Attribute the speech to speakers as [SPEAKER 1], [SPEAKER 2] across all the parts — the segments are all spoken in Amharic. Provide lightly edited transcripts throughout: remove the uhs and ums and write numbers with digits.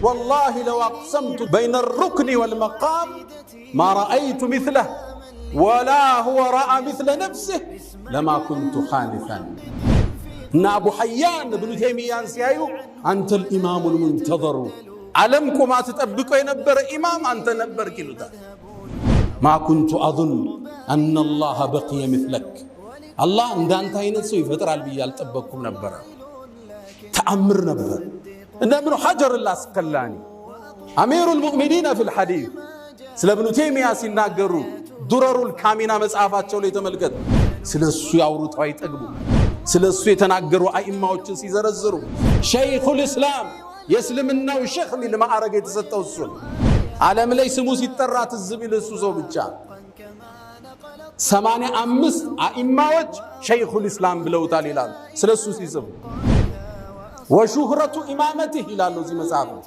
[SPEAKER 1] والله لو أقسمت بين الركن والمقام ما رأيت مثله ولا هو رأى مثل نفسه لما كنت خالفا. أبو حيان بن تيمية سيايو أنت الإمام المنتظر علمكم ما تتأبقوا ينبر إمام أنت نبر كيلوتا. ما كنت أظن أن الله بقي مثلك. الله عند أنت ينسوي فترة البيال تأبقكم نبر تأمر نبر. إن ابن حجر العسقلاني أمير المؤمنين في الحديث سل ابن تيمية سيناقروا درر الكامينة مسعفات شولي تملكت سل السوء عورو توايت أقبو سل السوء تناقروا أئمة وچنسي زرزروا شيخ الإسلام يسلمنا وشيخ من لما أرقيت ستة السنة عالم ليس موسي الترات الزبيل السوسو بجان 85 أئمة وچ شيخ الإسلام بلوتا للال سل السوء سيسبو وشهرة إمامته لالو زي مسعفه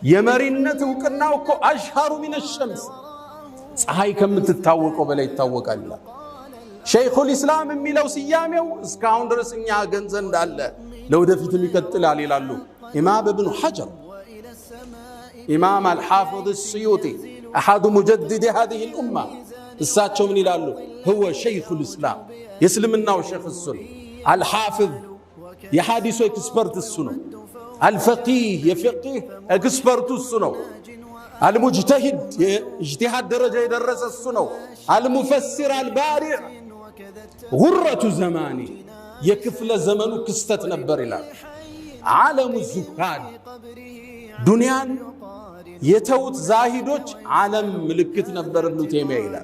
[SPEAKER 1] يمرينته وكناوكو أشهر من الشمس ፀሐይ ከምትታወቀው በላይ ይታወቃል። ሸይኹ الاسلام የሚለው ሲያሜው እስካሁን ድረስ እኛ ገንዘብ እንዳለ ለወደፊትም ይቀጥላል ይላሉ ኢማም ኢብኑ ሐጀር ኢማም الحافظ السيوطي احد مجدد هذه الامه እሳቸው ምን ይላሉ هو شيخ الاسلام የእስልምናው ሸይኽ እሱ ነው الحافظ የሐዲሱ ኤክስፐርት እሱ ነው الفقيه የፍቅህ ኤክስፐርት እሱ ነው المجتهد اجتهاد درجة يدرس السنة المفسر البارع غرة زماني يكفل زمنه كستت نبر الله عالم الزهاد دنيا يتوت زاهدوش عالم ملكت نبر ابن تيمية الله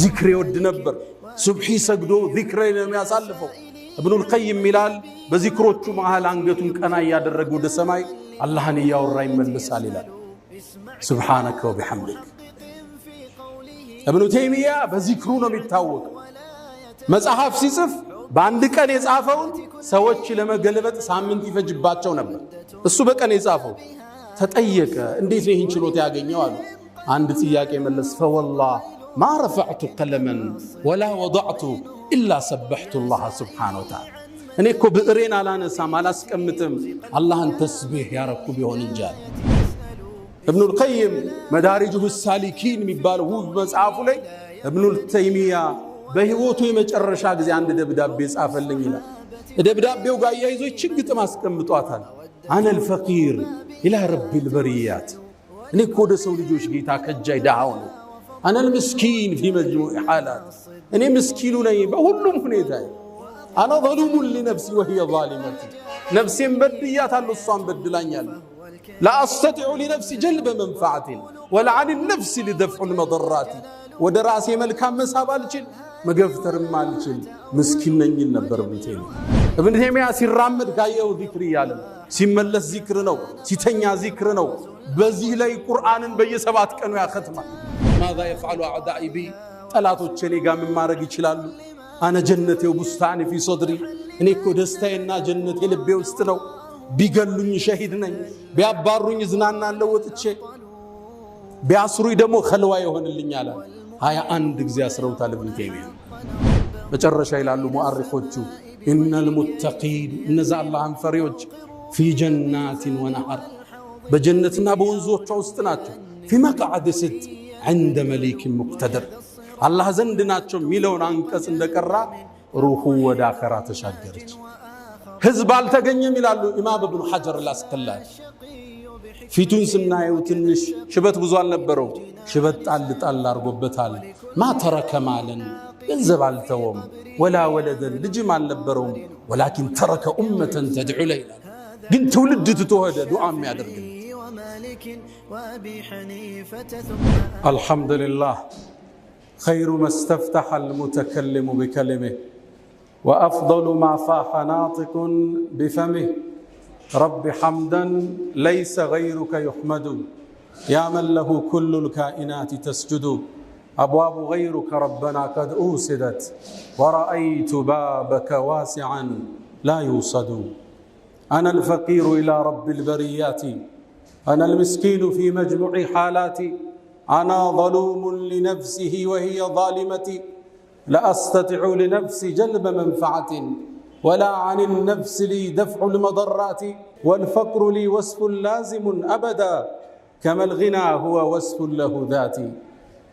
[SPEAKER 1] ذكر يود نبر سبحي سجدو ذكر لم يصلفه ابن القيم ملال بذكروቹ መሃል አንገቱን ቀና ያደረጉ ወደ ሰማይ አላህን ያወራ ይመለሳል ይላል سبحانك وبحمدك ابن تيمية بذكرو ነው የሚታወቅ መጽሐፍ ሲጽፍ በአንድ ቀን የጻፈውን ሰዎች ለመገለበጥ ሳምንት ይፈጅባቸው ነበር እሱ በቀን የጻፈው ተጠየቀ እንዴት ነው ይህን ችሎታ ያገኘው አሉ አንድ ጥያቄ መለስ فوالله ما رفعت قلما ولا وضعت الا سبحت الله سبحانه وتعالى እኔ እኮ ብዕሬን አላነሳም አላስቀምጥም አላህን ተስቢህ ያረኩ ቢሆን እንጂ ابن القيم مدارجه السالكين የሚባለው ውብ መጽሐፉ ላይ ابن تيمية በህይወቱ የመጨረሻ ጊዜ አንድ ደብዳቤ ጻፈልኝ ይላል ደብዳቤው ጋር ያይዞ ችግጥ ማስቀምጧታል انا الفقير الى رب البريات እኔ እኮ ወደ ሰው ልጆች ጌታ ከጃይ ዳሃው ነው انا المسكين في مجموع حالات እኔ ምስኪኑ ነኝ በሁሉም ሁኔታ انا ظلوم لنفسي وهي ظالمة نفسين بدياتالو እሷን በድላኛለች لا أستطيع لنفسي جلب منفعة ولا عن النفس لدفع المضرات ودراسي ملكام مسابالجل مغفتر مالجل مسكين نين نبر ابن تيمية سيرامد كايو ذكر يالم سيملس ذكر نو سيتنيا ذكر نو بزي لي قرآن بيسبات كانوا يا ختمة ماذا يفعل أعدائي بي طلاتوچني ጋር ምን ማድረግ ይችላሉ انا جنتي وبستاني في صدري እኔ እኮ ደስታዬና ጀነቴ ልቤ ውስጥ ነው ቢገሉኝ ሸሂድ ነኝ ቢያባሩኝ ዝናናለው ወጥቼ ቢያስሩኝ ደሞ ኸልዋ ይሆንልኛል 21 ጊዜ አስረውታል ابن تيمية መጨረሻ ይላሉ ሙአሪኾቹ ኢነል ሙተቂን እነዛ አላህን ፈሪዎች في جنات ونهر በጀነትና በወንዞቿ ውስጥ ናቸው في مقعد صدق عند مليك مقتدر አላህ ዘንድ ናቸው ሚለውን አንቀጽ እንደቀራ ሩሁ ወደ አኺራ ተሻገረች ህዝብ አልተገኘም ይላሉ ኢማም ኢብኑ ሐጀር العسقلاني ፊቱን ስናየው ትንሽ ሽበት ብዙ አልነበረው ሽበት ጣል አርጎበታል ማ ተረከ ማለን ገንዘብ አልተወም ወላ ወለደን ልጅም አልነበረውም ولكن ترك امه تدعو له ግን ትውልድ ትተወደ ዱዓ የሚያደርግ الحمد لله خير ما استفتح المتكلم بكلمه وأفضل ما فاح ناطق بفمه رب حمدا ليس غيرك يحمد يا من له كل الكائنات تسجد أبواب غيرك ربنا قد أوسدت ورأيت بابك واسعا لا يوصد أنا الفقير إلى رب البريات أنا المسكين في مجموع حالاتي أنا ظلوم لنفسه وهي ظالمتي لا أستطيع لنفسي جلب منفعة ولا عن النفس لي دفع المضرات والفقر لي وصف لازم أبدا كما الغنى هو وصف له ذاتي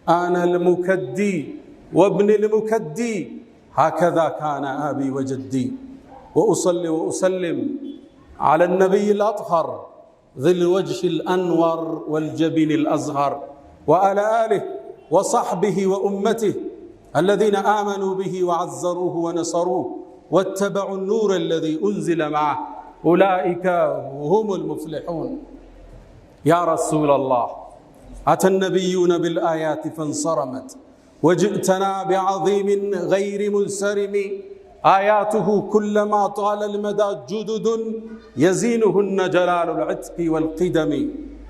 [SPEAKER 1] أنا المكدي وابن المكدي هكذا كان أبي وجدي وأصلي وأسلم على النبي الأطهر ذي الوجه الأنور والجبين الأزهر وعلى آله وصحبه وأمته الذين آمنوا به وعزروه ونصروه واتبعوا النور الذي أنزل معه أولئك هم المفلحون. يا رسول الله أتى النبيون بالآيات فانصرمت وجئتنا بعظيم غير منسرم آياته كلما طال المدى جدد يزينهن جلال العتق والقدم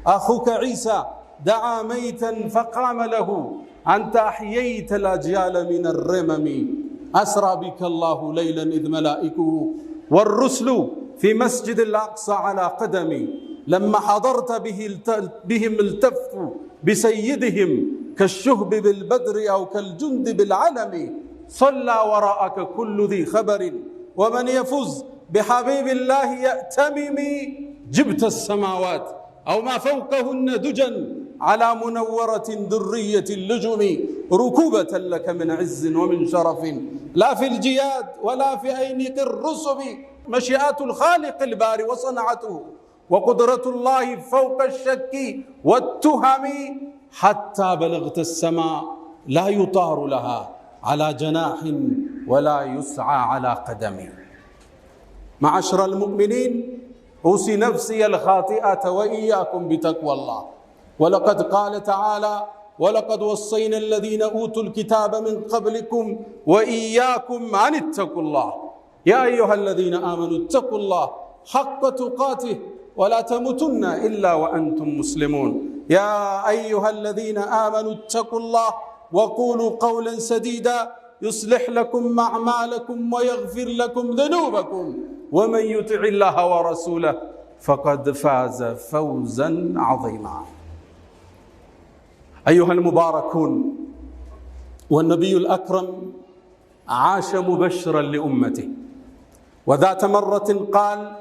[SPEAKER 1] أخوك عيسى دعا ميتا فقام له أنت أحييت الأجيال من الرمم أسرى بك الله ليلا إذ ملائكه والرسل في مسجد الأقصى على قدمي لما حضرت بهم التفوا بسيدهم كالشهب بالبدر أو كالجند بالعلم صلى وراءك كل ذي خبر ومن يفز بحبيب الله يأتمم جبت السماوات أو ما فوقهن دجا على منورة درية اللجم ركوبة لك من عز ومن شرف لا في الجياد ولا في أينق الرسب مشيئات الخالق الباري وصنعته وقدرة الله فوق الشك والتهم حتى بلغت السماء لا يطار لها على جناح ولا يسعى على قدم. معاشر المؤمنين أوصي نفسي الخاطئة وإياكم بتقوى الله ولقد قال تعالى ولقد وصينا الذين أوتوا الكتاب من قبلكم وإياكم أن اتقوا الله يا أيها الذين آمنوا اتقوا الله حق تقاته ولا تموتن إلا وأنتم مسلمون يا أيها الذين آمنوا اتقوا الله وقولوا قولا سديدا يصلح لكم أعمالكم ويغفر لكم ذنوبكم ومن يطع الله ورسوله فقد فاز فوزا عظيما. أيها المباركون والنبي الأكرم عاش مبشرا لأمته وذات مرة قال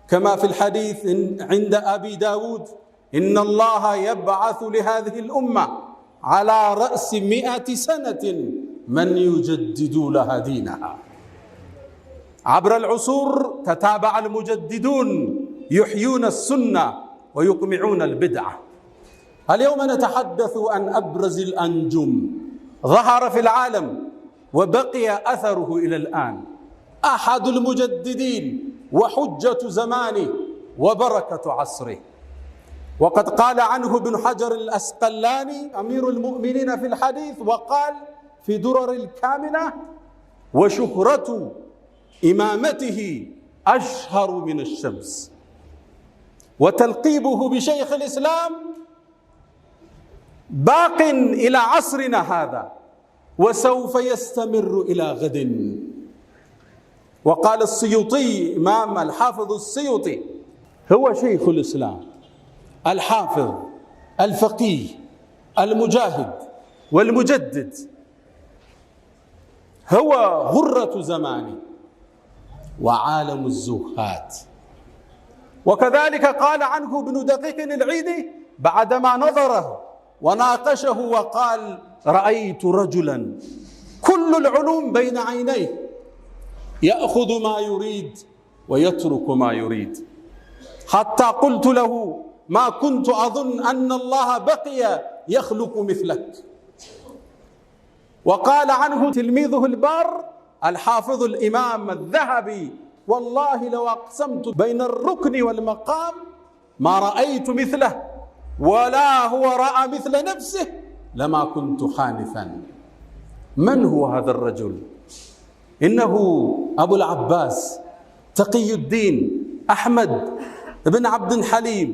[SPEAKER 1] كما في الحديث عند أبي داود إن الله يبعث لهذه الأمة على رأس 100 سنة من يجدد لها دينها. عبر العصور تتابع المجددون يحيون السنة ويقمعون البدعة. اليوم نتحدث عن أبرز الأنجم ظهر في العالم وبقي أثره إلى الآن أحد المجددين وحجة زمانه وبركة عصره. وقد قال عنه ابن حجر الأسقلاني أمير المؤمنين في الحديث وقال في درر الكامنة وشهرة إمامته أشهر من الشمس وتلقيبه بشيخ الإسلام باق إلى عصرنا هذا وسوف يستمر إلى غد. وقال السيوطي إمام الحافظ السيوطي هو شيخ الإسلام الحافظ الفقيه المجاهد والمجدد هو غرة زمانه وعالم الزهاد. وكذلك قال عنه ابن دقيق العيدي بعدما نظره وناقشه وقال رأيت رجلا كل العلوم بين عينيه يأخذ ما يريد ويترك ما يريد حتى قلت له ما كنت أظن أن الله بقي يخلق مثلك. وقال عنه تلميذه البار الحافظ الإمام الذهبي والله لو أقسمت بين الركن والمقام ما رأيت مثله ولا هو رأى مثل نفسه لما كنت حانثا. من هو هذا الرجل؟ إنه أبو العباس تقي الدين أحمد بن عبد الحليم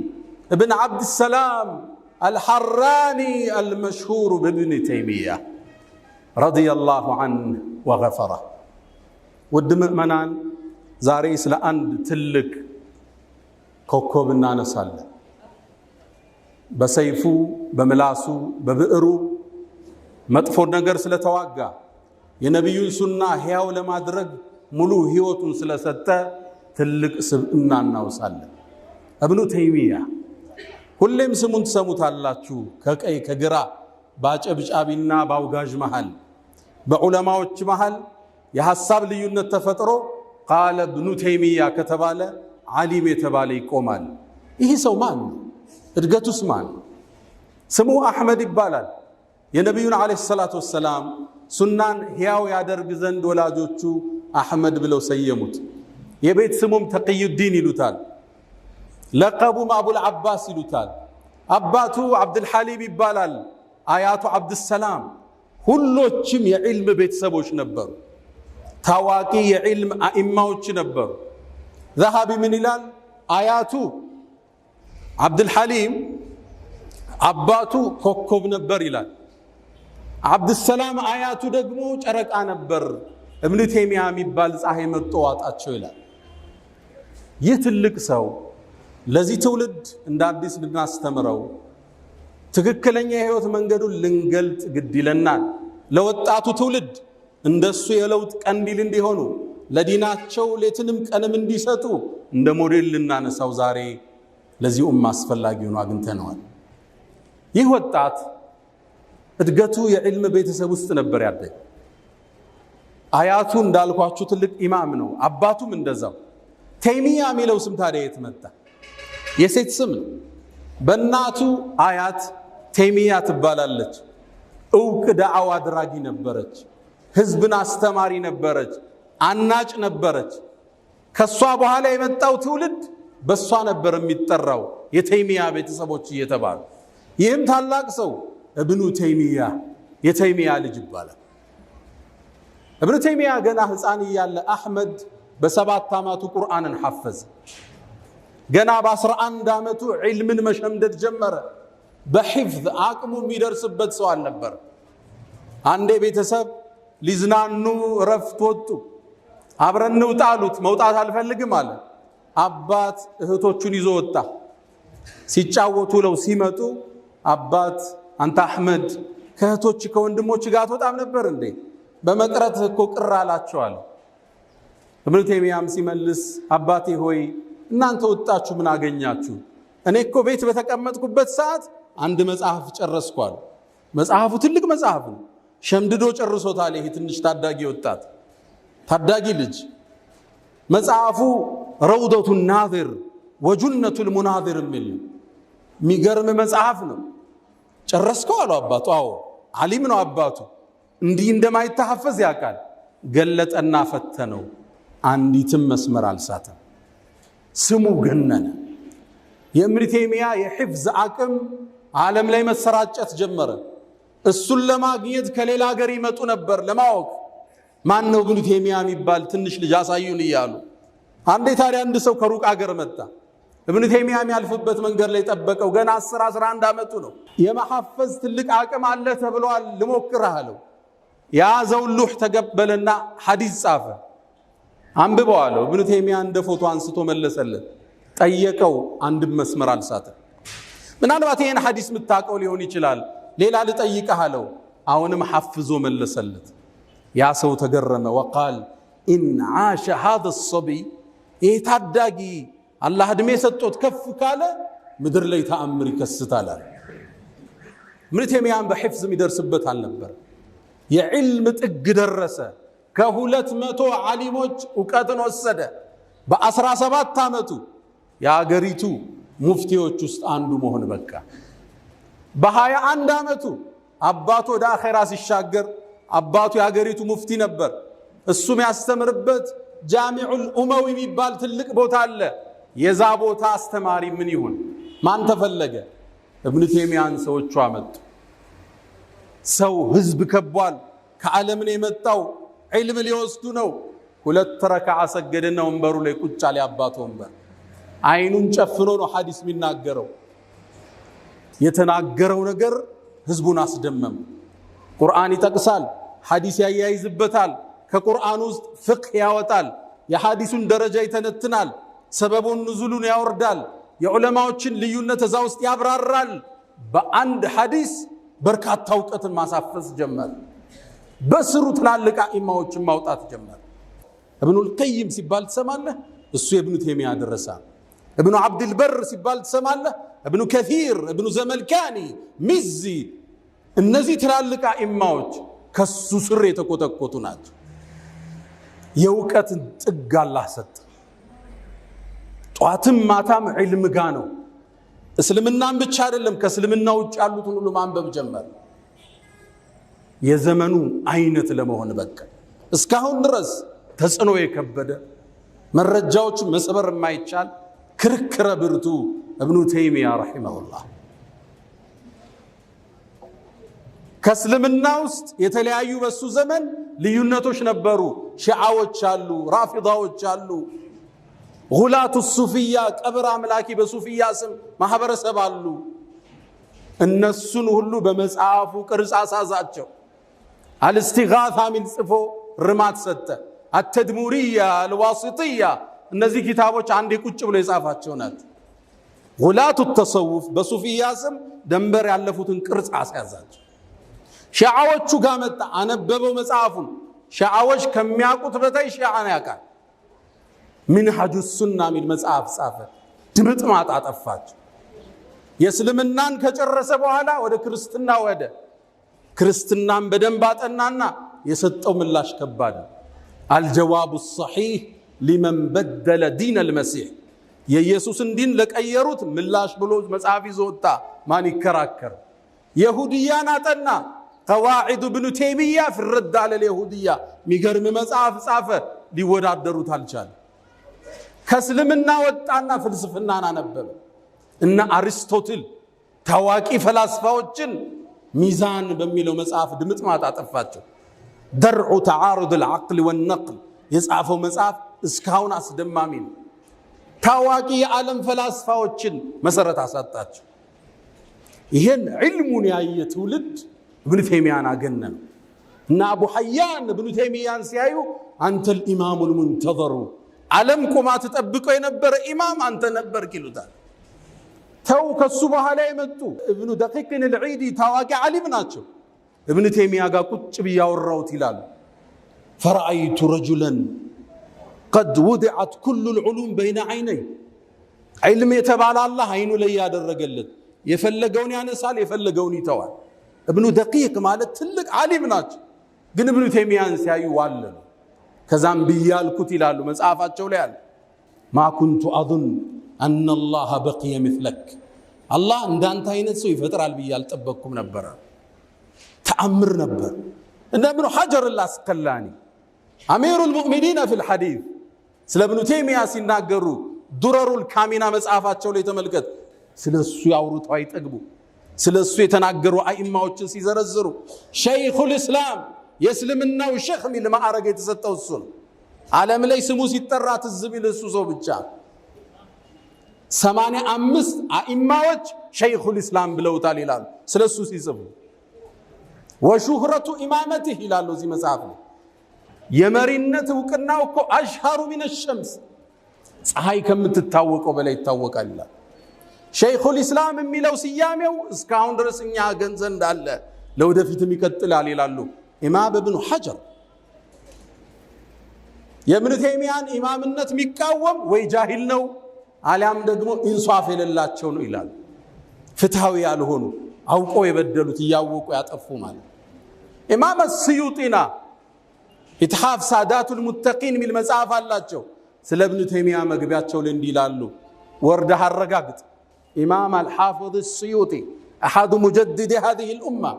[SPEAKER 1] بن عبد السلام الحراني المشهور بابن تيمية رضي الله عنه وغفره. ودمئ منان زاريس لأند تلك كوكوبنا نسال بسيفو بملاسو ببئرو مطفور نجر سلتواقع የነብዩን ሱና ህያው ለማድረግ ሙሉ ህይወቱን ስለሰጠ ትልቅ ስብዕና እናውሳለን። እብኑ ተይሚያ ሁሌም ስሙን ትሰሙታላችሁ። ከቀይ ከግራ ባጨብጫቢና ባውጋዥ መሃል በዑለማዎች መሃል የሐሳብ ልዩነት ተፈጥሮ ቃለ እብኑ ተይሚያ ከተባለ ዓሊም የተባለ ይቆማል። ይህ ሰው ማን? እድገቱስ ማን? ስሙ አሕመድ ይባላል። የነቢዩን ዓለይሂ ሰላቱ ወሰላም ሱናን ሕያው ያደርግ ዘንድ ወላጆቹ አሕመድ ብለው ሰየሙት። የቤት ስሙም ተቅዩዲን ይሉታል። ለቀቡም አቡል ዓባስ ይሉታል። አባቱ ዓብድልሐሊም ይባላል። አያቱ ዓብድሰላም። ሁሎችም የዕልም ቤተሰቦች ነበሩ። ታዋቂ የዕልም አኢማዎች ነበሩ። ዘሃቢ ምን ይላል? አያቱ ዓብድልሐሊም አባቱ ኮከብ ነበር ይላል። ዓብድሰላም አያቱ ደግሞ ጨረቃ ነበር። እብኑ ተይሚያ የሚባል ፀሐይ መጥቶ ዋጣቸው ይላል። ይህ ትልቅ ሰው ለዚህ ትውልድ እንደ አዲስ ልናስተምረው ትክክለኛ የህይወት መንገዱን ልንገልጥ ግድ ይለናል። ለወጣቱ ትውልድ እንደሱ የለውጥ ቀንዲል እንዲሆኑ ለዲናቸው ሌትንም ቀንም እንዲሰጡ እንደ ሞዴል ልናነሳው ዛሬ ለዚህ ኡማ አስፈላጊ ሆኖ አግኝተነዋል። ይህ ወጣት እድገቱ የዕልም ቤተሰብ ውስጥ ነበር ያደገ። አያቱ እንዳልኳችሁ ትልቅ ኢማም ነው። አባቱም እንደዛው። ተይሚያ የሚለው ስም ታዲያ የት መጣ? የሴት ስም ነው። በእናቱ አያት ተይሚያ ትባላለች። እውቅ ዳዕዋ አድራጊ ነበረች። ህዝብን አስተማሪ ነበረች። አናጭ ነበረች። ከሷ በኋላ የመጣው ትውልድ በሷ ነበር የሚጠራው የተይሚያ ቤተሰቦች እየተባሉ። ይህም ታላቅ ሰው እብኑ ተይሚያ የተይሚያ ልጅ ይባላል። እብኑ ተይሚያ ገና ህፃን እያለ አሕመድ በ7 ዓመቱ ቁርአንን ሐፈዘ። ገና በ11 ዓመቱ ዒልምን መሸምደድ ጀመረ። በሒፍዝ አቅሙ የሚደርስበት ሰው አልነበር። አንዴ ቤተሰብ ሊዝናኑ ረፍት ወጡ። አብረን እንውጣ አሉት። መውጣት አልፈልግም አለ። አባት እህቶቹን ይዞ ወጣ። ሲጫወቱ ለው ሲመጡ አባት አንተ አሕመድ ከእህቶች ከወንድሞች ጋር አትወጣም ነበር እንዴ? በመቅረት እኮ ቅር አላቸዋል። እብኑ ተይሚያም ሲመልስ አባቴ ሆይ እናንተ ወጣችሁ ምን አገኛችሁ? እኔ እኮ ቤት በተቀመጥኩበት ሰዓት አንድ መጽሐፍ ጨረስኳል። መጽሐፉ ትልቅ መጽሐፍ ነው። ሸምድዶ ጨርሶታል። ይሄ ትንሽ ታዳጊ ወጣት ታዳጊ ልጅ መጽሐፉ ረውደቱ ናዚር ወጁነቱ ልሙናዚር የሚል የሚገርም መጽሐፍ ነው። ጨረስከው አለው አባቱ። አዎ ዓሊም ነው አባቱ። እንዲህ እንደማይተሐፈዝ ያውቃል። ገለጠና ፈተነው። አንዲትም መስመር አልሳተም። ስሙ ገነነ። የእብኑ ተይሚያ የሒፍዝ አቅም ዓለም ላይ መሰራጨት ጀመረ። እሱን ለማግኘት ከሌላ ሀገር ይመጡ ነበር ለማወቅ ማን ነው እብኑ ተይሚያ የሚባል ትንሽ ልጅ አሳዩን እያሉ። አንዴ ታዲያ አንድ ሰው ከሩቅ ሀገር መጣ። እብኑ ተይሚያ የሚያልፍበት መንገድ ላይ ጠበቀው። ገና 10-11 ዓመቱ ነው። የመሐፈዝ ትልቅ አቅም አለ ተብሏል። ልሞክርህ አለው። የያዘውን ሉህ ተቀበለና ሐዲስ ጻፈ። አንብበው አለው። እብኑ ተይሚያ እንደ ፎቶ አንስቶ መለሰለት። ጠየቀው። አንድም መስመር አልሳተም። ምናልባት ይሄን ሐዲስ የምታውቀው ሊሆን ይችላል፣ ሌላ ልጠይቅህ አለው። አሁንም ሐፍዞ መለሰለት። ያ ሰው ተገረመ። ወቃል ኢን ዓሸ ሃذا الصبي ይህ ታዳጊ አላህ ዕድሜ ሰጥቶት ከፍ ካለ ምድር ላይ ተአምር ይከስታል። እብኑ ተይሚያን በሒፍዝ የሚደርስበት አልነበር። የዕልም ጥግ ደረሰ። ከ200 ዓሊሞች እውቀትን ወሰደ። በ17 ዓመቱ የአገሪቱ ሙፍቲዎች ውስጥ አንዱ መሆን በቃ። በ21 ዓመቱ አባቱ ወደ አኼራ ሲሻገር አባቱ የአገሪቱ ሙፍቲ ነበር። እሱም ያስተምርበት ጃሚዑል ኡመዊ የሚባል ትልቅ ቦታ አለ። የዛ ቦታ አስተማሪ ምን ይሁን? ማን ተፈለገ? እብኑ ተይሚያን ሰዎቹ አመጡ። ሰው ህዝብ ከቧል። ከዓለም ነው የመጣው። ዒልም ሊወስዱ ነው። 2 ረክዓ ሰገደና ወንበሩ ላይ ቁጭ አለ። አባቱ ወንበር አይኑን ጨፍኖ ነው ሐዲስ የሚናገረው። የተናገረው ነገር ህዝቡን አስደመም። ቁርአን ይጠቅሳል፣ ሐዲስ ያያይዝበታል። ከቁርአን ውስጥ ፍቅህ ያወጣል። የሐዲሱን ደረጃ ይተነትናል። ሰበቡን ንዙሉን ያወርዳል። የዑለማዎችን ልዩነት እዛ ውስጥ ያብራራል። በአንድ ሐዲስ በርካታ እውቀትን ማሳፈስ ጀመር። በስሩ ትላልቅ አኢማዎችን ማውጣት ጀመር። እብኑል ቀይም ሲባል ትሰማለህ? እሱ የእብኑ ተይሚያ ደረሳ። ابن عبد البر ሲባል ትሰማለህ ابن كثير ابن زملكاني مزي እነዚህ ትላልቅ አኢማዎች ከሱ ስር የተቆጠቆጡ ናቸው የውቀትን ጥግ አላህ ሰጠ ጧትም ማታም ዒልም ጋ ነው እስልምናን ብቻ አይደለም ከእስልምና ውጭ ያሉትን ሁሉ ማንበብ ጀመረ የዘመኑ አይነት ለመሆን በቃ እስካሁን ድረስ ተጽኖ የከበደ መረጃዎች መስበር የማይቻል ክርክረ ብርቱ ابن تيمية رحمه الله ከእስልምና ውስጥ የተለያዩ በሱ ዘመን ልዩነቶች ነበሩ ሺዓዎች አሉ ራፊዳዎች አሉ ጉላቱ ሱፊያ ቀብር አምላኪ በሱፊያ ስም ማህበረሰብ አሉ እነሱን ሁሉ በመጽሐፉ ቅርጽ አሳዛቸው አልስቲጋታ ሚል ጽፎ ርማት ሰጠ አተድሙሪያ አልዋሲጥያ እነዚህ ኪታቦች አንዴ ቁጭ ብሎ የጻፋቸው ናቸው ጉላቱ ተሰውፍ በሱፊያ ስም ደንበር ያለፉትን ቅርጽ አሳያዛቸው ሺዓዎቹ ጋር መጣ አነበበው መጽሐፉን ሺዓዎች ከሚያውቁት በታይ ሺዓን ያውቃል منهج السنة من መጽሐፍ ጻፈ ድምጥማጥ አጠፋቸው የእስልምናን ከጨረሰ በኋላ ወደ ክርስትና ወደ ክርስትናን በደንብ አጠናና የሰጠው ምላሽ ከባድ الجواب الصحيح لمن بدل دين المسيح የኢየሱስን ዲን ለቀየሩት ምላሽ ብሎ መጽሐፍ ይዞታ ማን ይከራከር ይሁዲያን አጠና قواعد ابن تيمية في الرد على اليهودية ሚገርም መጽሐፍ ጻፈ ሊወዳደሩት አልቻለ ከእስልምና ወጣና ፍልስፍናን አነበበ እና አሪስቶትል ታዋቂ ፈላስፋዎችን ሚዛን በሚለው መጽሐፍ ድምጥማጥ አጠፋቸው درع تعارض العقل والنقل የጻፈው መጽሐፍ እስካሁን አስደማሚ ነው ታዋቂ የዓለም ፈላስፋዎችን መሰረት አሳጣቸው ይሄን ዒልሙን ያየ ትውልድ ابن تيمية አገነነ እና አቡ ሐያን ابن تيمية ሲያዩ አንተ الامام المنتظر ዓለም ቆማ ተጠብቀው የነበረ ኢማም አንተ ነበርክ ይሉታል ተው ከሱ በኋላ የመጡ ابن دقيق العيدي ታዋቂ ዓሊም ናቸው ابن تيمية ጋር ቁጭ ብያወራውት ይላል فرأيت رجلا قد وضعت كل العلوم بين عيني علم يتبع الله አይኑ ላይ ያደረገለት የፈለገውን ያነሳል የፈለገውን ይተዋል ابن دقيق ማለት ትልቅ ዓሊም ናቸው ግን ابن تيمية ሲያዩ ዋለሉ ከዛም ቢያልኩት ይላሉ መጽሐፋቸው ላይ አለ ما كنت اظن ان الله بقي مثلك الله እንዳንተ አይነት ሰው ይፈጥራል ቢያል ጠበቅኩም ነበር ተአምር ነበር እና ابن حجر العسقلاني امير المؤمنين في الحديث ስለ ابن تيمية ሲናገሩ ዱረሩል ካሚና መጽሐፋቸው ላይ ተመልከት ስለሱ ያወሩት አይጠግቡ ስለሱ የተናገሩ አኢማዎችን ሲዘረዝሩ ሸይኹል እስላም የእስልምናው ሸኽ ሚል ማዕረግ የተሰጠው እሱ ነው ዓለም ላይ ስሙ ሲጠራ ትዝ ቢል እሱ ሰው ብቻ 85 አኢማዎች ሸይኹል እስላም ብለውታል ይላሉ ስለሱ ሲጽፉ ወሹህረቱ ኢማመቲህ ይላሉ እዚህ መጽሐፍ ላይ የመሪነት ዕውቅናው እኮ አሽሃሩ ሚነ ሸምስ ፀሐይ ከምትታወቀው በላይ ይታወቃል ይላል ሸይኹል እስላም የሚለው ስያሜው እስካሁን ድረስ እኛ ገንዘብ እንዳለ ለወደፊትም ይቀጥላል ይላሉ ኢማም ኢብኑ ሐጀር የኢብኑ ተይሚያን ኢማምነት የሚቃወም ወይ ጃሂል ነው አሊያም ደግሞ ኢንሷፍ የሌላቸው ነው ይላል ፍትሃዊ ያልሆኑ አውቆ የበደሉት ያወቁ ያጠፉ ማለት ኢማም አስዩጢና ኢትሃፍ ሳዳቱል ሙተቂን ሚል መጽሐፍ አላቸው ስለ ኢብኑ ተይሚያ መግቢያቸው ላይ እንዲላሉ ወርደ አረጋግጥ ኢማም አልሐፊዝ السيوطي احد مجدد هذه الامه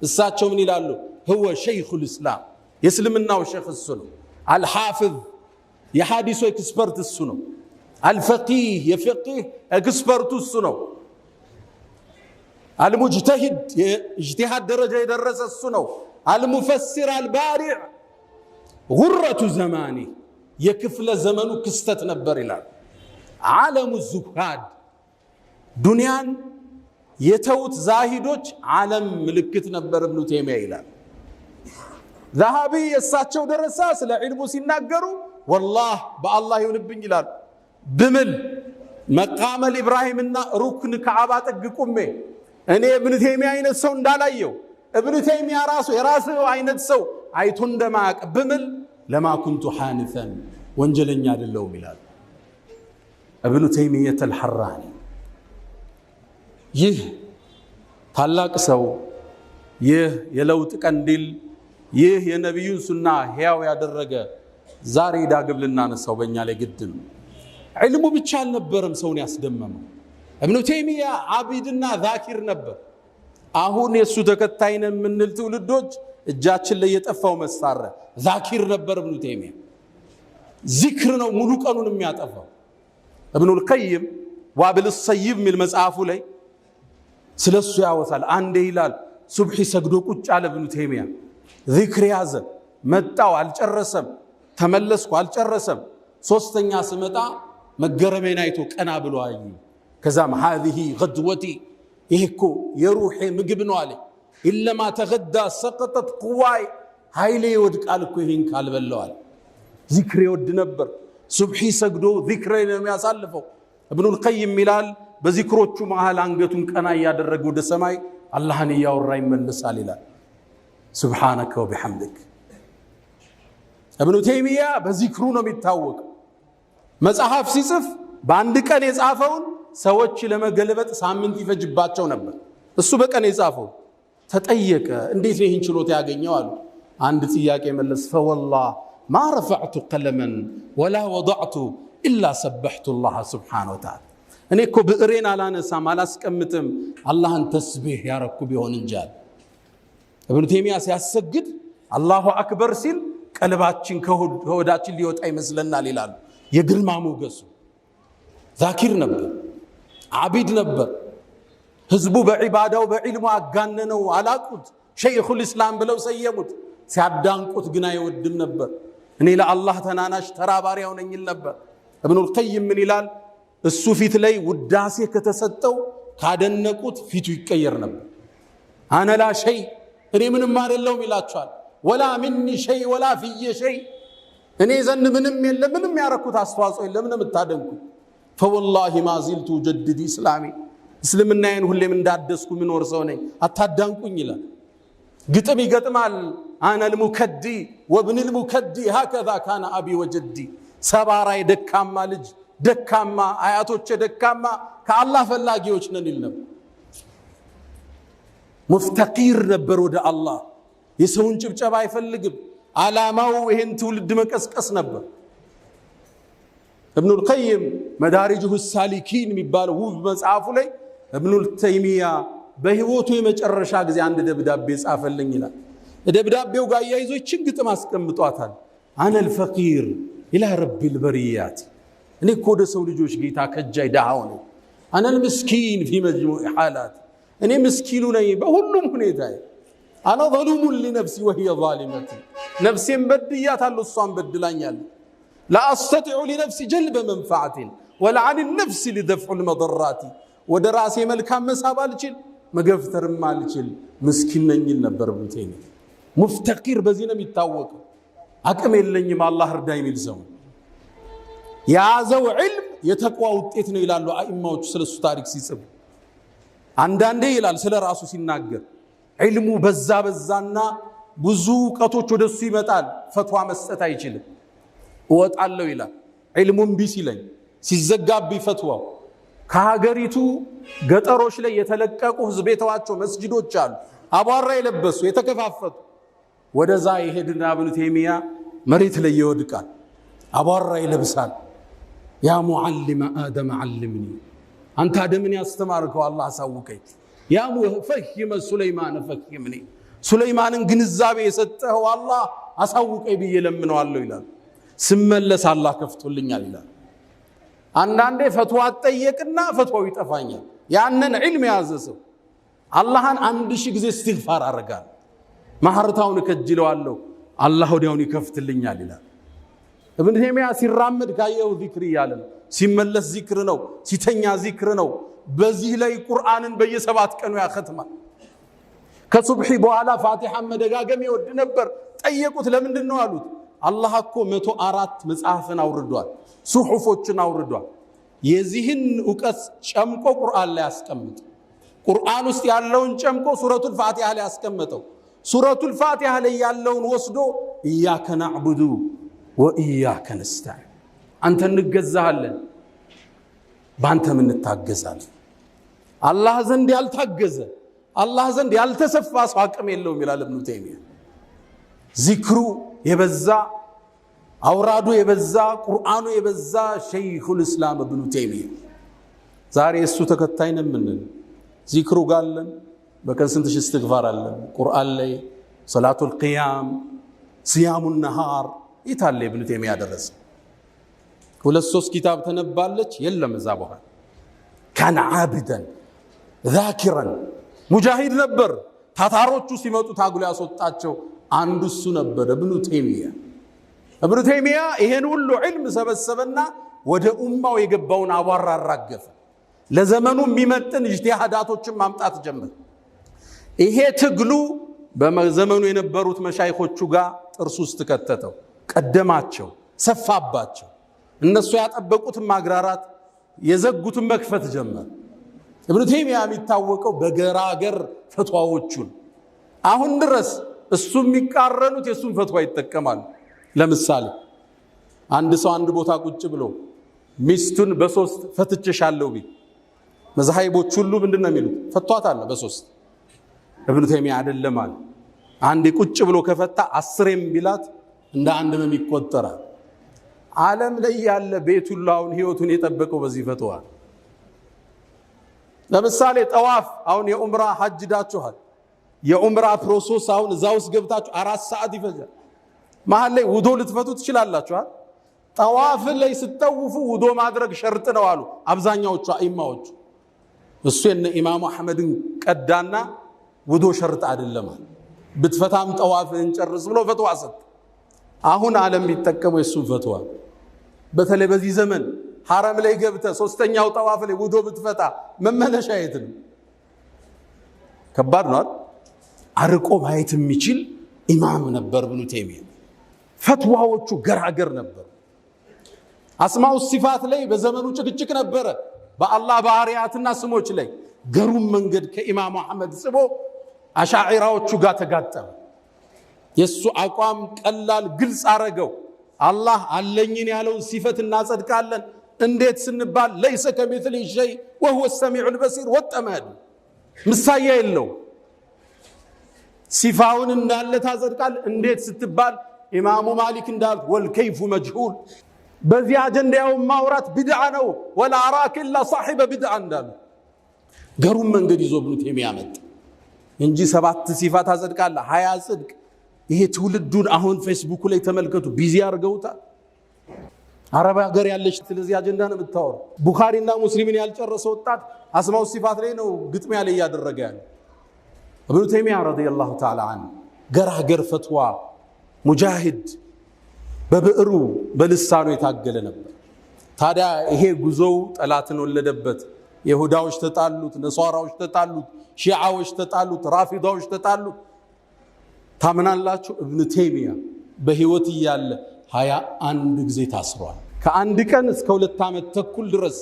[SPEAKER 1] እሳቸው ምን ይላሉ هو شيخ الاسلام የእስልምናው ሸኽ እሱ ነው الحافظ የሐዲስ ኤክስፐርት እሱ ነው الفقيه የፍቂህ ኤክስፐርት እሱ ነው المجتهد اجتهاد درجه يدرس እሱ ነው المفسر البارع غرة زمانه የክፍለ ዘመኑ ክስተት ነበር ይላል ዓለም الزهاد ዱንያን የተውት ዛሂዶች ዓለም ምልክት ነበር ኢብኑ ተይሚያ ይላል ዛሃቢ የሳቸው ደረሳ ስለ ዒልሙ ሲናገሩ والله በአላህ ይሁንብኝ ይላል ብምል መቃመል ኢብራሂምና ሩክን ከዓባ ጠግቁሜ እኔ ኢብኑ ተይሚያ አይነት ሰው እንዳላየው ኢብኑ ተይሚያ ራሱ የራሱ አይነት ሰው አይቶ እንደማያውቅ ብምል ለማ ኩንቱ ሐንፈን ወንጀለኛ አይደለሁም ይላል ابن تيمية الحراني ይህ ታላቅ ሰው ይህ የለውጥ ቀንዲል ይህ የነብዩን ሱና ሕያው ያደረገ ዛሬ ዳግም ልናነሳው በእኛ ላይ ግድ ነው። ዒልሙ ብቻ አልነበረም ሰውን ያስደመመው። እብኑ ተይሚያ ዓቢድና ዛኪር ነበር። አሁን የሱ ተከታይ ነን የምንል ትውልዶች እጃችን ላይ የጠፋው መሳሪያ ዛኪር ነበር። እብኑ ተይሚያ ዚክር ነው ሙሉ ቀኑን የሚያጠፋው። እብኑል ቀይም ዋብል ሰይብ ሚል መጽሐፉ ላይ ስለሱ ያወሳል። አንዴ ይላል ሱብሒ ሰግዶ ቁጭ አለ እብኑ ተይሚያ ዚክር ያዘ። መጣው አልጨረሰም፣ ተመለስኩ አልጨረሰም። ሶስተኛ ስመጣ መገረሜን አይቶ ቀና ብሎ አይ ከዛም هذه غدوتي ይሄኮ የሩሄ ምግብ ነው አለ። ኢለማ ተገዳ ሰቀጠት ቁዋይ ኃይሌ ይወድቃል እኮ ይሄን ካልበላው አለ። ዚክር ይወድ ነበር። ሱብሒ ሰግዶ ዚክር ነው የሚያሳልፈው። እብኑል ቀይም ይላል በዚክሮቹ መሃል አንገቱን ቀና ያደረገ ወደ ሰማይ አላህን ያወራ ይመለሳል ይላል። ሱብሃነከ ወቢሐምድክ። እብኑ ተይሚያ በዚክሩ ነው የሚታወቀው። መጽሐፍ ሲጽፍ በአንድ ቀን የጻፈውን ሰዎች ለመገልበጥ ሳምንት ይፈጅባቸው ነበር። እሱ በቀን የጻፈው ተጠየቀ። እንዴት ነው ይህን ችሎታ ያገኘው አሉ። አንድ ጥያቄ መለስ فوالله ما رفعت قلما ولا وضعت الا سبحت الله سبحانه وتعالى እኔ እኮ ብዕሬን አላነሳም አላስቀምጥም አላህን ተስቢህ ያረኩ ቢሆን እንጂ አለ። እብኑ ተይሚያ ሲያሰግድ አላሁ አክበር ሲል ቀልባችን ከሆዳችን ሊወጣ ይመስለናል ይላሉ። የግርማ ሞገሱ ዛኪር ነበር፣ ዓቢድ ነበር። ህዝቡ በዒባዳው በዒልሙ አጋነነው አላቁት። ሸይኹል ኢስላም ብለው ሰየሙት። ሲያዳንቁት ግን አይወድም ነበር። እኔ ለአላህ ተናናሽ ተራባሪያው ነኝ ይል ነበር። እብኑል ቀይም ምን ይላል? እሱ ፊት ላይ ውዳሴ ከተሰጠው ካደነቁት ፊቱ ይቀየር ነበር። አነ ላ ሸይ እኔ ምንም አይደለሁም ይላቸዋል። ወላ ሚኒ ሸይ ወላ ፊየ ሸይ እኔ ዘንድ ምንም የለም፣ ምንም ያረኩት አስተዋጽኦ የለም። ለምን የምታደንቁ? فوالله ما زلت جدد اسلامي እስልምናዬን ሁሌም እንዳደስኩ ምኖር ሰው ነኝ፣ አታዳንቁኝ ይላል። ግጥም ይገጥማል። አነ المكدي وابن المكدي هكذا كان ابي وجدي ሰባራይ ደካማ ልጅ ደካማ አያቶች ደካማ ከአላህ ፈላጊዎች ነን ይል ነበር። ሙፍተቂር ነበር ወደ አላህ። የሰውን ጭብጨባ አይፈልግም። ዓላማው ይሄን ትውልድ መቀስቀስ ነበር። እብኑል ቀይም መዳሪጁሁ ሳሊኪን የሚባለው ውብ መጽሐፉ ላይ እብኑል ተይሚያ በህይወቱ የመጨረሻ ጊዜ አንድ ደብዳቤ ጻፈልኝ ይላል። ደብዳቤው ጋር ያይዞ ይችን ግጥም አስቀምጧታል። አነል ፈቂር ኢላ ረቢል በሪያት እኔ እኮ ወደ ሰው ልጆች ጌታ ከጃይ ዳሃው ነኝ። አነል ምስኪን ፊ መጅሙዕ ሐላት እኔ ምስኪኑ ነኝ በሁሉም ሁኔታ። አና ظلوم لنفسي وهي ظالمتي ነፍሴን በድያታለሁ እሷን በድላኛለች። لا أستطيع لنفسي جلب منفعة ولا عن النفس لدفع المضرات ወደ ራሴ መልካም መሳብ አልችል መገፍተርም አልችል ምስኪን ነኝ ነበር እብኑ ተይሚያ። ሙፍተቂር በዚህ ነው የሚታወቀው። አቅም የለኝም አላህ እርዳኝ የሚል ሰው። የያዘው ዒልም የተቋ ውጤት ነው ይላሉ አኢማዎቹ ስለሱ ታሪክ ሲጽፉ። አንዳንዴ ይላል ስለ ራሱ ሲናገር ዒልሙ በዛና ብዙ ዕውቀቶች ወደሱ ይመጣል፣ ፈትዋ መስጠት አይችልም። እወጣለሁ ይላል ዒልሙን ቢሲለኝ ሲዘጋብኝ ፈትዋው። ከሀገሪቱ ገጠሮች ላይ የተለቀቁ ህዝብ የተዋቸው መስጂዶች አሉ፣ አቧራ የለበሱ የተከፋፈቱ። ወደዛ ይሄድና እብኑ ተይሚያ መሬት ላይ ይወድቃል፣ አቧራ ይለብሳል። ያ ሙዓሊመ አደም ዓልምኒ አንተ አደምን ያስተማርከው አላህ አሳውቀኝ። ያ ሙፈሂመ ሱለይማን ፈሂምኒ ሱለይማንን ግንዛቤ የሰጠኸው አላህ አሳውቀኝ ብዬ ለምነዋለሁ ይላል። ስመለስ አላህ ከፍቶልኛል ይላል። አንዳንዴ ፈትዋ ጠየቅና ፈትዋው ይጠፋኛል። ያንን ዒልም ያዘ ሰው አላህን 1000 ጊዜ እስትግፋር አረጋል፣ ማህረታውን ከጅለዋለሁ አላህ ወዲያውን ይከፍትልኛል ይላል። እብኑ ተይሚያ ሲራመድ ካየው ዚክር ያለ ሲመለስ ዚክር ነው፣ ሲተኛ ዚክር ነው። በዚህ ላይ ቁርአንን በየ7 ቀኑ ያختማል። ከሱብሒ በኋላ ፋቲሃን መደጋገም ይወድ ነበር። ጠየቁት ለምንድን ነው አሉት። አላህ እኮ 104 መጽሐፍን አውርዷል፣ ሱሑፎችን አውርዷል። የዚህን ዕውቀት ጨምቆ ቁርአን ላይ ያስቀምጥ። ቁርአን ውስጥ ያለውን ጨምቆ ሱረቱል ፋቲሃ ላይ ያስቀምጠው። ሱረቱል ፋቲሃ ላይ ያለውን ወስዶ ኢያከ ነዕቡዱ ወኢያከ ነስተዒን አንተ እንገዛሃለን ባንተ ምን ታገዛል? አላህ ዘንድ ያልታገዘ አላህ ዘንድ ያልተሰፋ ሰው አቅም የለውም ይላል ኢብኑ ተይሚያ። ዚክሩ የበዛ አውራዱ የበዛ ቁርአኑ የበዛ ሸይኹል እስላም ኢብኑ ተይሚያ ዛሬ እሱ ተከታይ ነን። ምን ዚክሩ ጋለን በቀን ስንት ሺህ እስትግፋር አለን? ቁርአን ላይ ሰላቱል ቂያም ሲያሙን ነሃር ይታለ ኢብኑ ተይሚያ ደረሰ። ሁለት ሶስት ኪታብ ተነባለች የለም እዛ በኋላ ካን ዓብደን ዛኪራን ሙጃሂድ ነበር። ታታሮቹ ሲመጡ ታግሎ ያስወጣቸው አንዱ እሱ ነበር ኢብኑ ተይሚያ። ኢብኑ ተይሚያ ይሄን ሁሉ ዒልም ሰበሰበና ወደ ኡማው የገባውን አቧራ አራገፈ። ለዘመኑ የሚመጥን ኢጅቲሃዳቶችን ማምጣት ጀመረ። ይሄ ትግሉ በዘመኑ የነበሩት መሻይኾቹ ጋር ጥርስ ውስጥ ከተተው፣ ቀደማቸው፣ ሰፋባቸው። እነሱ ያጠበቁትን ማግራራት የዘጉትን መክፈት ጀመረ። ኢብኑ ተይሚያ የሚታወቀው በገራገር ፈትዋዎቹን አሁን ድረስ እሱ የሚቃረኑት የሱን ፈትዋ ይጠቀማሉ። ለምሳሌ አንድ ሰው አንድ ቦታ ቁጭ ብሎ ሚስቱን በሶስት ፈትቼሻለሁ ቢል መዛሂቦች ሁሉ ምንድነው የሚሉት? ፈቷታል በሶስት። ኢብኑ ተይሚያ አይደለም አለ። አንድ ቁጭ ብሎ ከፈታ 10ም ቢላት እንደ አንድ ነው የሚቆጠራል። ዓለም ላይ ያለ ቤት ሁሉ አሁን ህይወቱን የጠበቀው በዚህ ፈትዋ። ለምሳሌ ጠዋፍ አሁን የኡምራ ሐጅ ዳችኋል። የኡምራ ፕሮሰስ አሁን እዛው ውስጥ ገብታችሁ 4 ሰዓት ይፈጃል። መሃል ላይ ውዶ ልትፈቱ ትችላላችሁ። ጠዋፍ ላይ ስትጠውፉ ውዶ ማድረግ ሸርጥ ነው አሉ አብዛኛዎቹ አኢማዎቹ። እሱ የነ ኢማሙ አህመድን ቀዳና ውዶ ሸርጥ አይደለም ብትፈታም ጠዋፍን ጨርስ ብሎ ፈትዋ ሰጥ። አሁን ዓለም ቢጠቀመው የሱን ፈትዋ በተለይ በዚህ ዘመን ሐረም ላይ ገብተ ሶስተኛው ጠዋፍ ላይ ውዶ ብትፈታ መመለሻ የት ነው? ከባድ ነው። አርቆ ማየት የሚችል ኢማም ነበር ኢብኑ ተይሚያ። ፈትዋዎቹ ገራገር ነበር። አስማኡ ሲፋት ላይ በዘመኑ ጭቅጭቅ ነበረ። በአላህ ባህሪያትና ስሞች ላይ ገሩም መንገድ ከኢማሙ አህመድ ጽቦ አሻዒራዎቹ ጋር ተጋጠመ። የሱ አቋም ቀላል ግልጽ አረገው። አላህ አለኝን ያለውን ሲፈት እናጸድቃለን እንዴት ስንባል ለይሰ ከሚስሊ ሸይ ወሁወ ሰሚዑል በሲር ወጠመድ ምሳያ የለው። ሲፋውን እንዳለ ታጸድቃል እንዴት ስትባል ኢማሙ ማሊክ እንዳል ወልከይፉ መጅሁል። በዚህ አጀንዳው ማውራት ቢድዓ ነው ወላ አራክ ኢላ صاحب ቢድዓ እንዳሉ ገሩም መንገድ ይዞ ኢብኑ ተይሚያ መጣ እንጂ 7 ሲፋት ታጸድቃል 20 ጽድቅ። ይሄ ትውልዱን አሁን ፌስቡክ ላይ ተመልከቱ ቢዚ አርገውታል። አረብ ሀገር ያለች ስለዚህ አጀንዳ ነው የምታወራው። ቡኻሪና ሙስሊምን ያልጨረሰ ወጣት አስማው ሲፋት ላይ ነው ግጥሚያ ላይ ያደረገ ያለ። ኢብኑ ተይሚያ ረዲየላሁ ተዓላ ዐንሁ ገራገር ፈትዋ ሙጃሂድ በብዕሩ በልሳኑ የታገለ ነበር። ታዲያ ይሄ ጉዞው ጠላትን ወለደበት። ይሁዳዎች ተጣሉት፣ ነሷራዎች ተጣሉት፣ ሺዓዎች ተጣሉት፣ ራፊዳዎች ተጣሉት። ታምናላችሁ ኢብኑ ተይሚያ በህይወት እያለ 21 ጊዜ ታስሯል። ከአንድ ቀን እስከ 2 ዓመት ተኩል ድረስ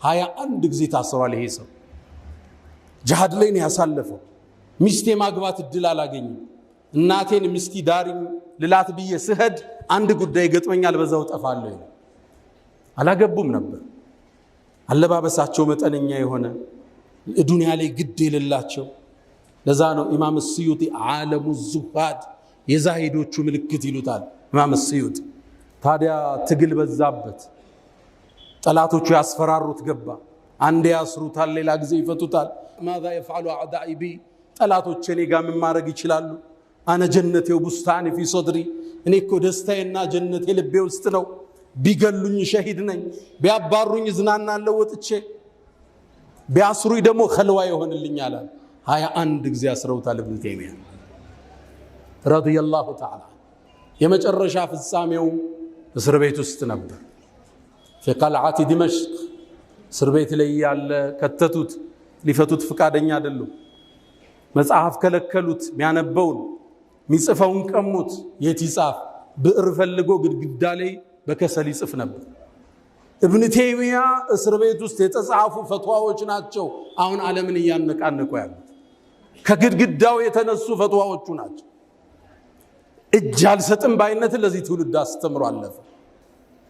[SPEAKER 1] 21 ጊዜ ታስሯል። ይሄ ሰው ጂሃድ ላይ ነው ያሳለፈው። ሚስቴ ማግባት እድል አላገኝም። እናቴን ሚስቲ ዳሪም ልላት ብዬ ስሄድ አንድ ጉዳይ ገጥመኛል በዛው ጠፋለሁ። አላገቡም ነበር። አለባበሳቸው መጠነኛ የሆነ ዱንያ ላይ ግድ የሌላቸው። ለዛ ነው ኢማም ስዩጢ ዓለሙ ዙሃድ የዛሂዶቹ ምልክት ይሉታል ኢማም ስዩጢ። ታዲያ ትግል በዛበት፣ ጠላቶቹ ያስፈራሩት ገባ። አንዴ ያስሩታል፣ ሌላ ጊዜ ይፈቱታል። ማዛ يفعل اعدائي بي ጠላቶቼ እኔ ጋር ምን ማድረግ ይችላሉ? አነ ጀነቴ ወቡስታኒ ፊ ሶድሪ እኔ እኮ ደስታዬና ጀነቴ ልቤ ውስጥ ነው። ቢገሉኝ ሸሂድ ነኝ፣ ቢያባሩኝ ዝናናለሁ ወጥቼ፣ ቢያስሩኝ ደግሞ ኸልዋ ይሆንልኛል። 21 ጊዜ አስረውታል ኢብኑ ተይሚያ ረዲየላሁ ተዓላ። የመጨረሻ ፍጻሜው እስር ቤት ውስጥ ነበር። في قلعة دمشق እስር ቤት ላይ ያለ ከተቱት። ሊፈቱት ፍቃደኛ አይደሉም። መጽሐፍ ከለከሉት። ሚያነበውን ሚጽፈውን ቀሙት። የት ይጻፍ? ብዕር ፈልጎ ግድግዳ ላይ በከሰል ይጽፍ ነበር። ኢብኑ ተይሚያ እስር ቤት ውስጥ የተጻፉ ፈትዋዎች ናቸው አሁን ዓለምን እያነቃነቁ ያሉት። ከግድግዳው የተነሱ ፈትዋዎቹ ናቸው። እጅ አልሰጥም ባይነትን ለዚህ ትውልድ አስተምሮ አለፈ።